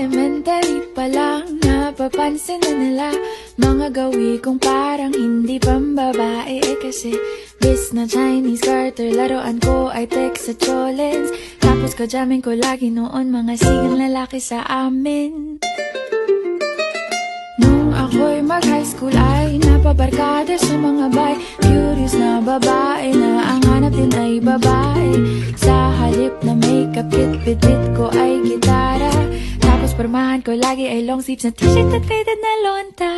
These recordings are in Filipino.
elementary pa lang, napapansin na nila mga gawi kong parang hindi pambabae. Kasi bis na Chinese Carter, laruan ko ay text sa cholens. Tapos kajamin ko lagi noon mga sigang lalaki sa amin. Nung ako'y mag-high school ay napabarkada sa mga bay. Curious na babae na ang hanap din ay babae. Sa halip na makeup kit, bit-bit ko ay gitara. Tapos pormahan ko lagi ay long sleeves na t-shirt at faded na lonta.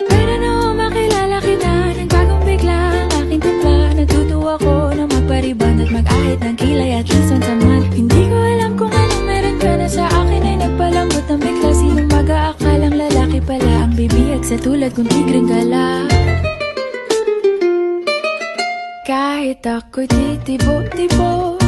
Pero nung makilala kita, nagbagong bigla ang aking timpla. Natutuwa ko na magpariban at mag-ahit ng kilay at least once a month. Hindi ko alam kung anong meron ka na sa akin ay nagpalambot ng bigla. Sinong mag-aakalang lalaki pala ang bibihag sa tulad kong tigreng gala. Kahit ako'y titibok-tibok,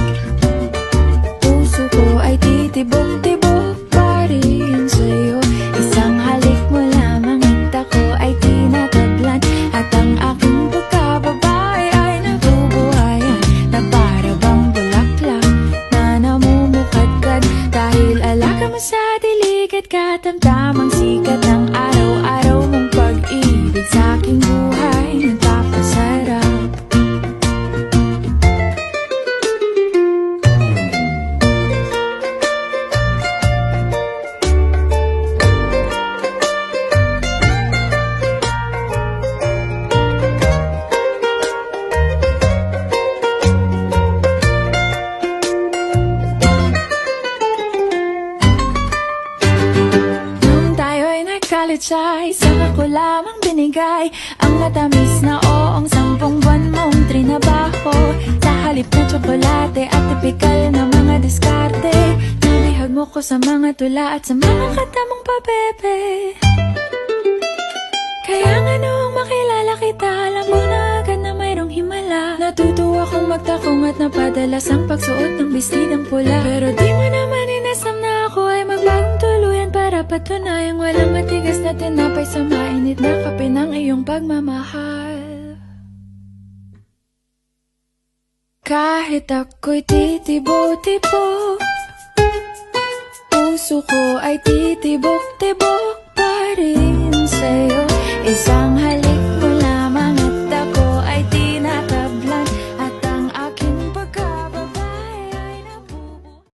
puso ko ay titibok-tibok pa rin sa'yo. Isang halik mo lamang at ako ay tinataglan. At ang aking pagkababae ay nabubuhayan na para bang bulaklak na namumukadkad. Dahil alaga mo sa dilig at katamtamang sikat ng araw-araw mong pag-ibig sa aking buhay nagpapasarap. College ay saka ko lamang binigay ang matamis na oong 10 buwan mong trinabaho. Sa halip na tsokolate at tipikal na mga diskarte, nabihag mo ko sa mga tula at sa mga katamong pabebe. Kaya nga noong makilala kita, alam ko na agad na mayroong himala. Natutuwa kong magtakong at napadalas ang pagsuot ng bestidang pula. Pero di mo naman inasam na ako ay magbagong tuluyan para patunayang walang matigas na tinapay sa mainit na kape ng iyong pagmamahal. Kahit ako'y titibo-tibo, puso ko ay titibok-tibok